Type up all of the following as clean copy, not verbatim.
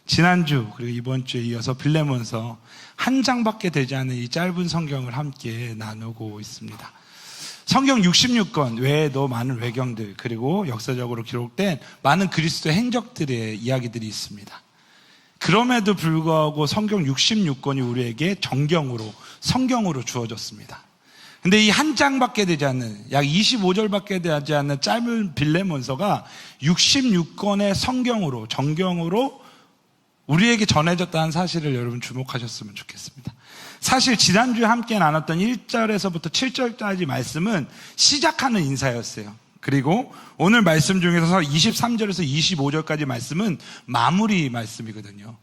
지난주 그리고 이번 주에 이어서 빌레몬서 한 장밖에 되지 않은 이 짧은 성경을 함께 나누고 있습니다. 성경 66권 외에도 많은 외경들 그리고 역사적으로 기록된 많은 그리스도의 행적들의 이야기들이 있습니다. 그럼에도 불구하고 성경 66권이 우리에게 정경으로 성경으로 주어졌습니다. 근데 이 한 장밖에 되지 않는 약 25절밖에 되지 않는 짧은 빌레몬서가 66권의 성경으로 정경으로 우리에게 전해졌다는 사실을 여러분 주목하셨으면 좋겠습니다. 사실 지난주에 함께 나눴던 1절에서부터 7절까지 말씀은 시작하는 인사였어요. 그리고 오늘 말씀 중에서 23절에서 25절까지 말씀은 마무리 말씀이거든요.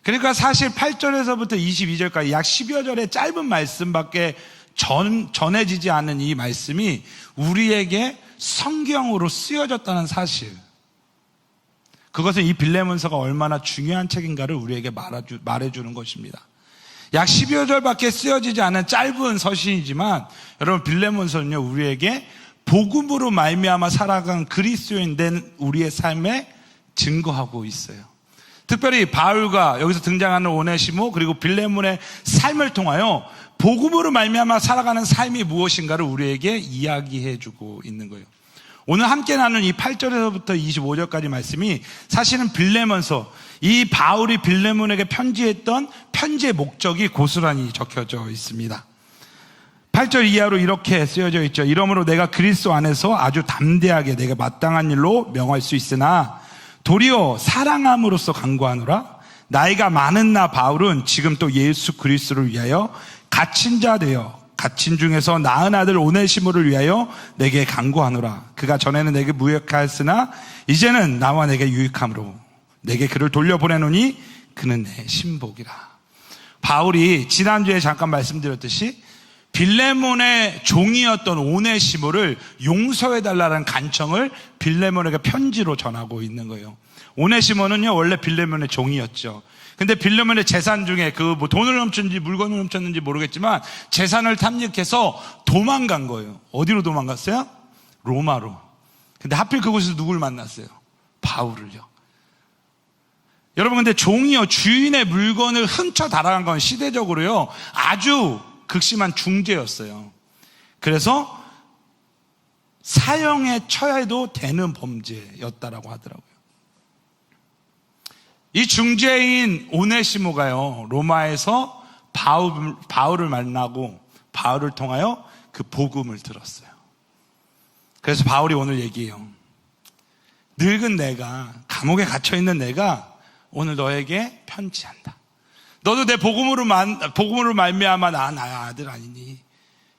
그러니까 사실 8절에서부터 22절까지 약 10여 절의 짧은 말씀밖에 전해지지 않은 이 말씀이 우리에게 성경으로 쓰여졌다는 사실, 그것은 이 빌레몬서가 얼마나 중요한 책인가를 우리에게 말해주는 것입니다. 약 10여 절밖에 쓰여지지 않은 짧은 서신이지만 여러분, 빌레몬서는요 우리에게 복음으로 말미암아 살아간 그리스도인 된 우리의 삶에 증거하고 있어요. 특별히 바울과 여기서 등장하는 오네시모 그리고 빌레몬의 삶을 통하여 복음으로 말미암아 살아가는 삶이 무엇인가를 우리에게 이야기해주고 있는 거예요. 오늘 함께 나눈 이 8절에서부터 25절까지 말씀이 사실은 빌레몬서, 이 바울이 빌레몬에게 편지했던 편지의 목적이 고스란히 적혀져 있습니다. 8절 이하로 이렇게 쓰여져 있죠. 이러므로 내가 그리스도 안에서 아주 담대하게 내가 마땅한 일로 명할 수 있으나 도리어 사랑함으로써 간구하노라. 나이가 많은 나 바울은 지금 또 예수 그리스도를 위하여 갇힌 자 되어 갇힌 중에서 낳은 아들 오네시모를 위하여 내게 간구하노라. 그가 전에는 내게 무익하였으나 이제는 나와 내게 유익함으로 내게 그를 돌려보내노니 그는 내 신복이라. 바울이 지난주에 잠깐 말씀드렸듯이 빌레몬의 종이었던 오네시모를 용서해달라는 간청을 빌레몬에게 편지로 전하고 있는 거예요. 오네시모는요 원래 빌레몬의 종이었죠. 근데 빌레몬의 재산 중에 돈을 훔쳤는지 물건을 훔쳤는지 모르겠지만 재산을 탐닉해서 도망간 거예요. 어디로 도망갔어요? 로마로. 근데 하필 그곳에서 누굴 만났어요? 바울을요. 여러분, 근데 종이요 주인의 물건을 훔쳐 달아간 건 시대적으로요 아주 극심한 중죄였어요. 그래서 사형에 처해도 되는 범죄였다라고 하더라고요. 이 중죄인 오네시모가요 로마에서 바울을 만나고 바울을 통하여 그 복음을 들었어요. 그래서 바울이 오늘 얘기해요. 늙은 내가, 감옥에 갇혀있는 내가 오늘 너에게 편지한다. 너도 내 복음으로 말미암아 나의 아들 아니니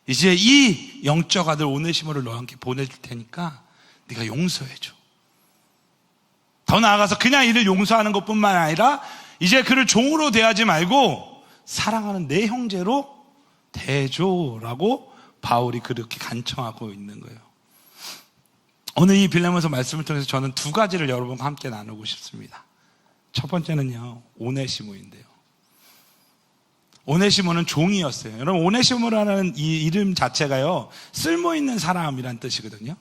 이제 이 영적 아들 오네시모를 너와 함께 보내줄 테니까 네가 용서해줘. 더 나아가서 그냥 이를 용서하는 것뿐만 아니라 이제 그를 종으로 대하지 말고 사랑하는 내 형제로 대해줘라고 바울이 그렇게 간청하고 있는 거예요. 오늘 이 빌레몬서 말씀을 통해서 저는 두 가지를 여러분과 함께 나누고 싶습니다. 첫 번째는요 오네시모인데요. 오네시모는 종이었어요. 여러분, 오네시모라는 이 이름 자체가요 쓸모있는 사람이란 뜻이거든요.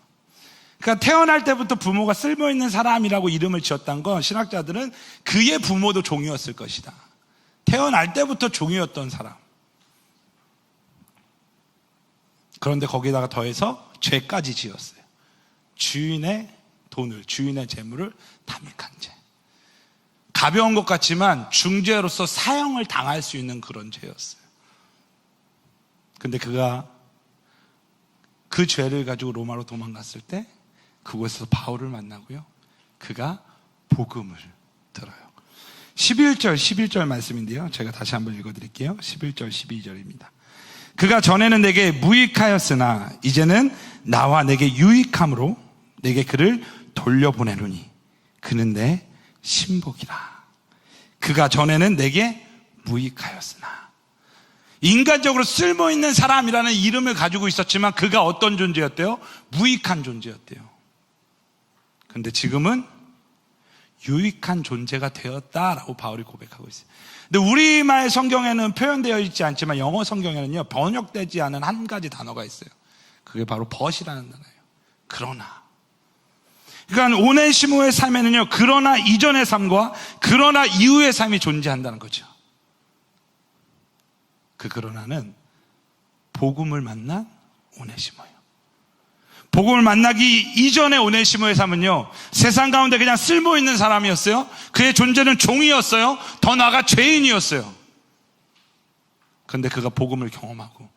그러니까 태어날 때부터 부모가 쓸모있는 사람이라고 이름을 지었다는 건 신학자들은 그의 부모도 종이었을 것이다. 태어날 때부터 종이었던 사람. 그런데 거기다가 더해서 죄까지 지었어요. 주인의 돈을, 주인의 재물을 탐닉한 죄. 가벼운 것 같지만 중죄로서 사형을 당할 수 있는 그런 죄였어요. 근데 그가 그 죄를 가지고 로마로 도망갔을 때 그곳에서 바울을 만나고요 그가 복음을 들어요. 11절 말씀인데요 제가 다시 한번 읽어드릴게요. 11절 12절입니다. 그가 전에는 내게 무익하였으나 이제는 나와 내게 유익함으로 내게 그를 돌려보내노니 그는 내 신복이라. 그가 전에는 내게 무익하였으나, 인간적으로 쓸모있는 사람이라는 이름을 가지고 있었지만 그가 어떤 존재였대요? 무익한 존재였대요. 근데 지금은 유익한 존재가 되었다라고 바울이 고백하고 있어요. 근데 우리말 성경에는 표현되어 있지 않지만 영어 성경에는요 번역되지 않은 한 가지 단어가 있어요. 그게 바로 but이라는 단어예요. 그러나. 그러니까 오네시모의 삶에는요, 그러나 이전의 삶과 그러나 이후의 삶이 존재한다는 거죠. 그 그러나는 복음을 만난 오네시모예요. 복음을 만나기 이전의 오네시모의 삶은요, 세상 가운데 그냥 쓸모있는 사람이었어요. 그의 존재는 종이었어요. 더 나아가 죄인이었어요. 그런데 그가 복음을 경험하고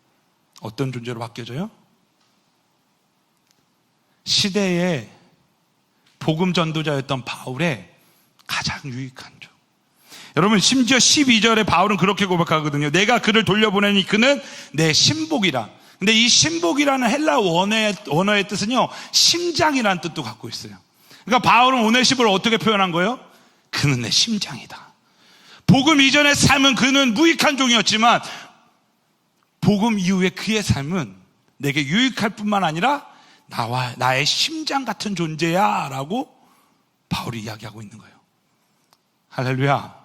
어떤 존재로 바뀌어져요? 시대의 복음 전도자였던 바울의 가장 유익한 종. 여러분, 심지어 12절에 바울은 그렇게 고백하거든요. 내가 그를 돌려보내니 그는 내 신복이라. 근데 이 신복이라는 헬라 원어의 뜻은요, 심장이라는 뜻도 갖고 있어요. 그러니까 바울은 오네시모를 어떻게 표현한 거예요? 그는 내 심장이다. 복음 이전의 삶은 그는 무익한 종이었지만 복음 이후의 그의 삶은 내게 유익할 뿐만 아니라 나의 심장 같은 존재야 라고 바울이 이야기하고 있는 거예요. 할렐루야.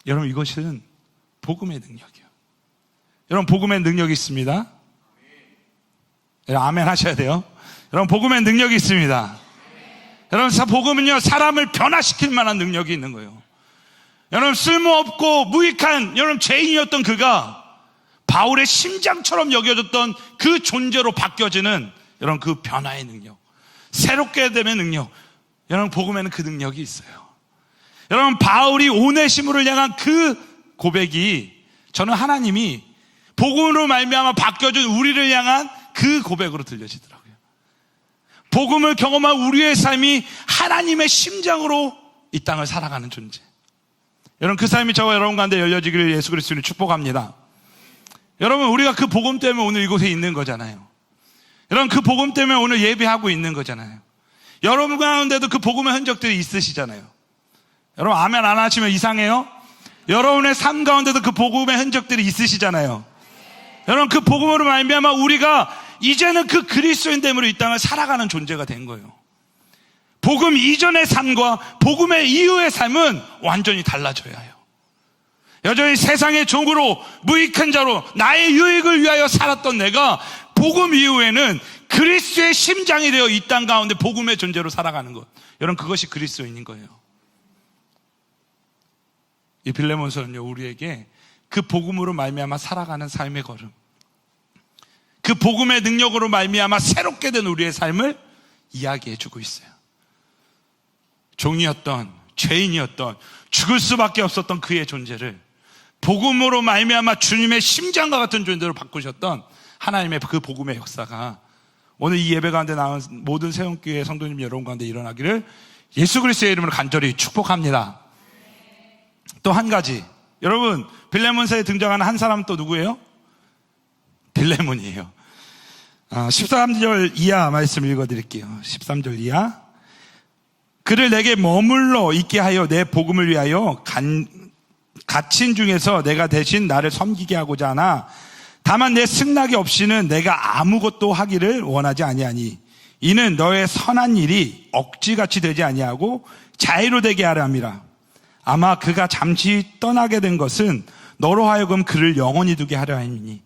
여러분, 이것은 복음의 능력이에요. 여러분, 복음의 능력이 있습니다. 여러분, 아멘 하셔야 돼요. 여러분, 복음의 능력이 있습니다. 여러분, 복음은요, 사람을 변화시킬 만한 능력이 있는 거예요. 여러분, 쓸모없고 무익한 여러분 죄인이었던 그가 바울의 심장처럼 여겨졌던 그 존재로 바뀌어지는 여러분 그 변화의 능력, 새롭게 됨의 능력, 여러분 복음에는 그 능력이 있어요. 여러분, 바울이 오네시모를 향한 그 고백이 저는 하나님이 복음으로 말미암아 바뀌어진 우리를 향한 그 고백으로 들려지더라고요. 복음을 경험한 우리의 삶이 하나님의 심장으로 이 땅을 살아가는 존재. 여러분, 그 삶이 저와 여러분 가운데 열려지기를 예수 그리스도를 축복합니다. 여러분, 우리가 그 복음 때문에 오늘 이곳에 있는 거잖아요. 여러분, 그 복음 때문에 오늘 예배하고 있는 거잖아요. 여러분 가운데도 그 복음의 흔적들이 있으시잖아요. 여러분, 아멘 안 하시면 이상해요? 여러분의 삶 가운데도 그 복음의 흔적들이 있으시잖아요. 여러분, 그 복음으로 말미암아 우리가 이제는 그 그리스도인됨으로 이 땅을 살아가는 존재가 된 거예요. 복음 이전의 삶과 복음의 이후의 삶은 완전히 달라져야 해요. 여전히 세상의 종으로 무익한 자로 나의 유익을 위하여 살았던 내가 복음 이후에는 그리스도의 심장이 되어 이 땅 가운데 복음의 존재로 살아가는 것, 여러분, 그것이 그리스도인인 거예요. 이 빌레몬서는요, 우리에게 그 복음으로 말미암아 살아가는 삶의 걸음, 그 복음의 능력으로 말미암아 새롭게 된 우리의 삶을 이야기해주고 있어요. 종이었던, 죄인이었던, 죽을 수밖에 없었던 그의 존재를 복음으로 말미암아 주님의 심장과 같은 존재로 바꾸셨던 하나님의 그 복음의 역사가 오늘 이 예배 가운데 나온 모든 세움교회 성도님 여러분 가운데 일어나기를 예수 그리스도의 이름으로 간절히 축복합니다. 또 한 가지, 여러분, 빌레몬서에 등장하는 한 사람은 또 누구예요? 빌레몬이에요. 13절 이하 말씀 읽어드릴게요. 13절 이하. 그를 내게 머물러 있게 하여 내 복음을 위하여 갇힌 중에서 내가 대신 나를 섬기게 하고자 하나 다만 내 승낙이 없이는 내가 아무것도 하기를 원하지 아니하니 이는 너의 선한 일이 억지같이 되지 아니하고 자유로 되게 하려 함이라. 아마 그가 잠시 떠나게 된 것은 너로 하여금 그를 영원히 두게 하려 함이니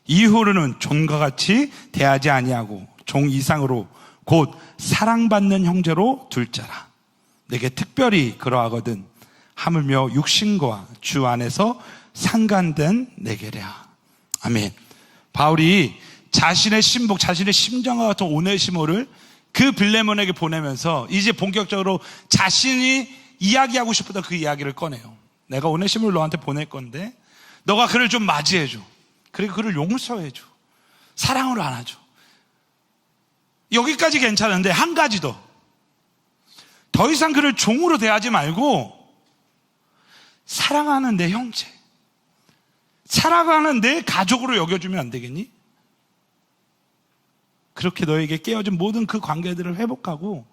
이후로는 종과 같이 대하지 아니하고 종 이상으로 곧 사랑받는 형제로 둘 자라. 내게 특별히 그러하거든 하물며 육신과 주 안에서 상간된 내게랴. 아멘. 바울이 자신의 신복, 자신의 심장과 같은 오네시모를 그 빌레몬에게 보내면서 이제 본격적으로 자신이 이야기하고 싶었던 그 이야기를 꺼내요. 내가 오네시모를 너한테 보낼 건데 너가 그를 좀 맞이해줘. 그리고 그를 용서해줘. 사랑으로 안아줘. 여기까지 괜찮은데 한 가지 더 이상 그를 종으로 대하지 말고 사랑하는 내 형제, 사랑하는 내 가족으로 여겨주면 안 되겠니? 그렇게 너에게 깨어진 모든 그 관계들을 회복하고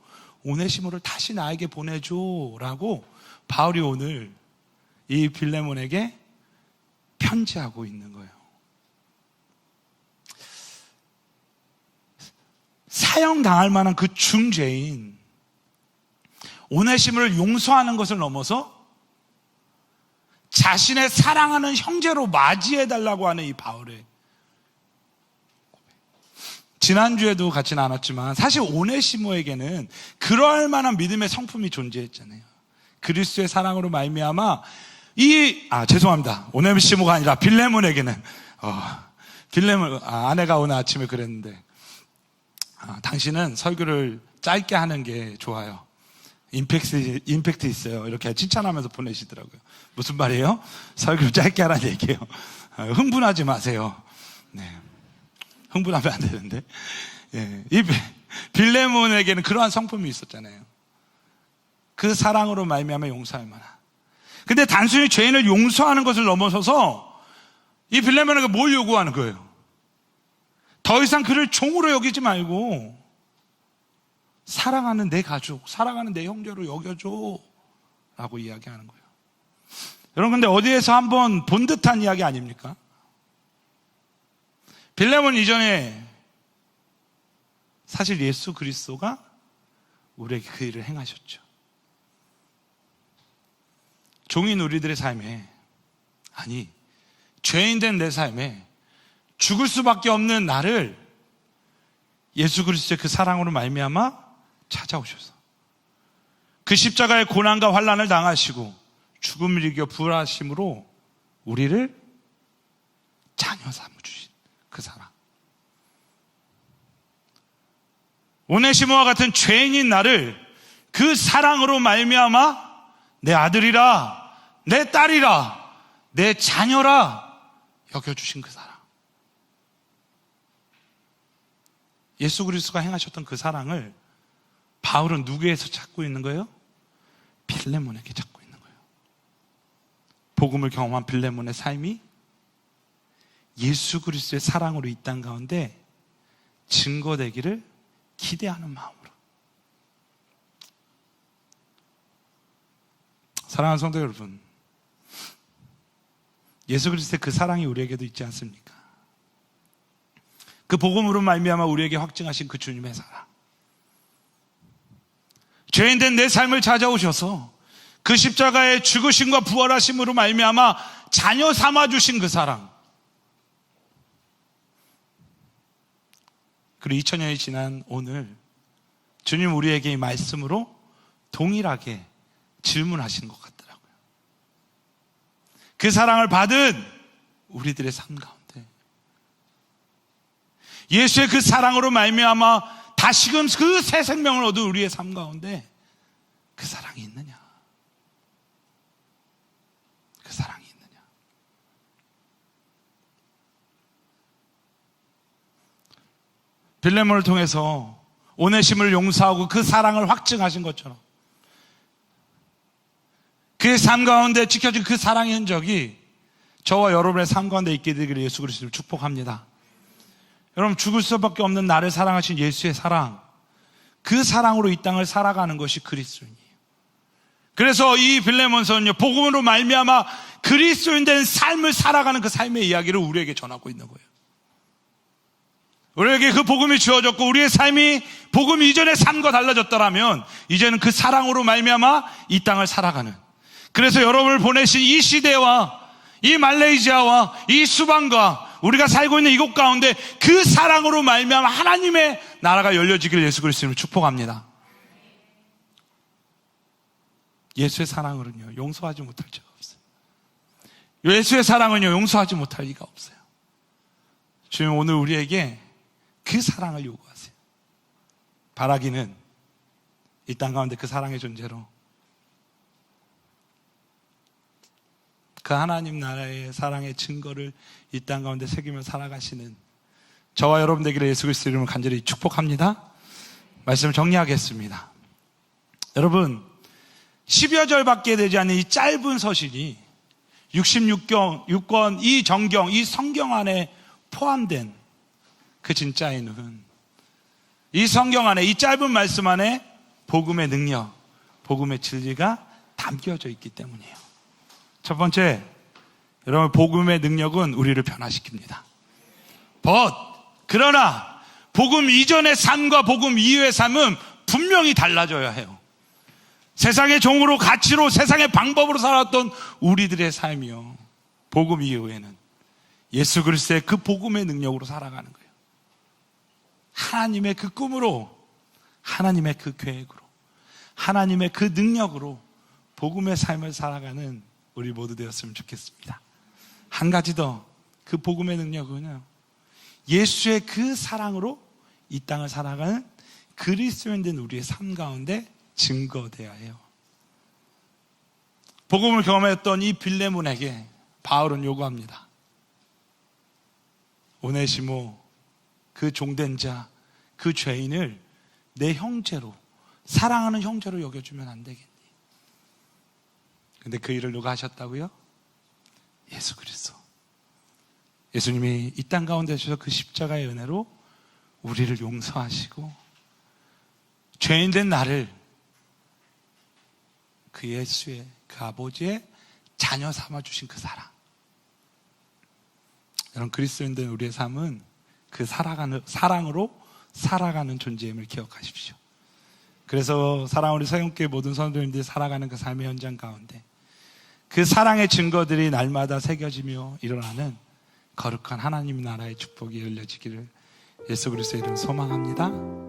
오네시모를 다시 나에게 보내줘라고 바울이 오늘 이 빌레몬에게 편지하고 있는 거예요. 사형당할 만한 그 중죄인 오네시모를 용서하는 것을 넘어서 자신의 사랑하는 형제로 맞이해달라고 하는 이 바울의 고백. 지난주에도 같이 나눴지만 사실 오네시모에게는 그럴 만한 믿음의 성품이 존재했잖아요. 그리스도의 사랑으로 말미암아 죄송합니다. 오네시모가 아니라 빌레몬에게는 빌레몬 아내가 오늘 아침에 그랬는데 당신은 설교를 짧게 하는 게 좋아요. 임팩트 있어요. 이렇게 칭찬하면서 보내시더라고요. 무슨 말이에요? 설교를 짧게 하라는 얘기예요. 흥분하지 마세요. 네. 흥분하면 안 되는데. 예. 이 빌레몬에게는 그러한 성품이 있었잖아요. 그 사랑으로 말미암아 용서할 만한. 근데 단순히 죄인을 용서하는 것을 넘어서서 이 빌레몬에게 뭘 요구하는 거예요? 더 이상 그를 종으로 여기지 말고 사랑하는 내 가족, 사랑하는 내 형제로 여겨줘 라고 이야기하는 거예요. 여러분, 근데 어디에서 한번 본 듯한 이야기 아닙니까? 빌레몬 이전에 사실 예수 그리스도가 우리에게 그 일을 행하셨죠. 종인 우리들의 삶에, 죄인 된 내 삶에 죽을 수밖에 없는 나를 예수 그리스도의 그 사랑으로 말미암아 찾아오셔서 그 십자가의 고난과 환난을 당하시고 죽음을 이겨 부활하심으로 우리를 자녀 삼아주신 그 사랑. 오네시모와 같은 죄인인 나를 그 사랑으로 말미암아 내 아들이라, 내 딸이라, 내 자녀라 여겨주신 그 사랑. 예수 그리스도가 행하셨던 그 사랑을 바울은 누구에서 찾고 있는 거예요? 빌레몬에게 찾고 있는 거예요. 복음을 경험한 빌레몬의 삶이 예수 그리스도의 사랑으로 이 땅 가운데 증거되기를 기대하는 마음으로. 사랑하는 성도 여러분, 예수 그리스도의 그 사랑이 우리에게도 있지 않습니까? 그 복음으로 말미암아 우리에게 확증하신 그 주님의 사랑. 죄인된 내 삶을 찾아오셔서 그 십자가의 죽으심과 부활하심으로 말미암아 자녀 삼아주신 그 사랑. 그리고 2000년이 지난 오늘 주님 우리에게 이 말씀으로 동일하게 질문하시는 것 같더라고요. 그 사랑을 받은 우리들의 삶 가운데 예수의 그 사랑으로 말미암아 다시금 그 새 생명을 얻은 우리의 삶 가운데 그 사랑이 있느냐? 그 사랑이 있느냐? 빌레몬을 통해서 오네시모를 용서하고 그 사랑을 확증하신 것처럼 그의 삶 가운데 지켜진 그 사랑의 흔적이 저와 여러분의 삶 가운데 있게 되기를 예수 그리스도를 축복합니다. 여러분, 죽을 수밖에 없는 나를 사랑하신 예수의 사랑, 그 사랑으로 이 땅을 살아가는 것이 그리스도인이에요. 그래서 이 빌레몬서는요, 복음으로 말미암아 그리스도인 된 삶을 살아가는 그 삶의 이야기를 우리에게 전하고 있는 거예요. 우리에게 그 복음이 주어졌고 우리의 삶이 복음 이전의 삶과 달라졌더라면 이제는 그 사랑으로 말미암아 이 땅을 살아가는, 그래서 여러분을 보내신 이 시대와 이 말레이시아와 이 수반과 우리가 살고 있는 이곳 가운데 그 사랑으로 말미암아 하나님의 나라가 열려지기를 예수 그리스도를 축복합니다. 예수의 사랑으로는요, 용서하지 못할 죄가 없어요. 예수의 사랑은요, 용서하지 못할 리가 없어요. 주님, 오늘 우리에게 그 사랑을 요구하세요. 바라기는 이 땅 가운데 그 사랑의 존재로 그 하나님 나라의 사랑의 증거를 이 땅 가운데 새기며 살아가시는 저와 여러분 되기를 예수 그리스도 이름으로 간절히 축복합니다. 말씀을 정리하겠습니다. 여러분, 10여 절밖에 되지 않는 이 짧은 서신이 66권 이 정경, 이 성경 안에 포함된 그 진짜에는 이 성경 안에, 이 짧은 말씀 안에 복음의 능력, 복음의 진리가 담겨져 있기 때문이에요. 첫 번째, 여러분, 복음의 능력은 우리를 변화시킵니다. 그러나 복음 이전의 삶과 복음 이후의 삶은 분명히 달라져야 해요. 세상의 종으로, 가치로, 세상의 방법으로 살았던 우리들의 삶이요, 복음 이후에는 예수 그리스도의 그 복음의 능력으로 살아가는 거예요. 하나님의 그 꿈으로, 하나님의 그 계획으로, 하나님의 그 능력으로 복음의 삶을 살아가는 우리 모두 되었으면 좋겠습니다. 한 가지 더, 그 복음의 능력은요, 예수의 그 사랑으로 이 땅을 살아가는 그리스도인 된 우리의 삶 가운데 증거되어야 해요. 복음을 경험했던 이 빌레몬에게 바울은 요구합니다. 오네시모, 그 종된 자, 그 죄인을 내 형제로, 사랑하는 형제로 여겨주면 안 되겠니? 근데 그 일을 누가 하셨다고요? 예수 그리스도. 예수님이 이 땅 가운데 오셔서 그 십자가의 은혜로 우리를 용서하시고 죄인 된 나를 그 예수의, 그 아버지의 자녀 삼아주신 그 사랑. 여러분, 그리스도인 된 우리의 삶은 그 사랑으로 살아가는 존재임을 기억하십시오. 그래서 사랑하는 우리 서영교회 모든 성도님들이 살아가는 그 삶의 현장 가운데 그 사랑의 증거들이 날마다 새겨지며 일어나는 거룩한 하나님 나라의 축복이 열려지기를 예수 그리스도의 이름으로 소망합니다.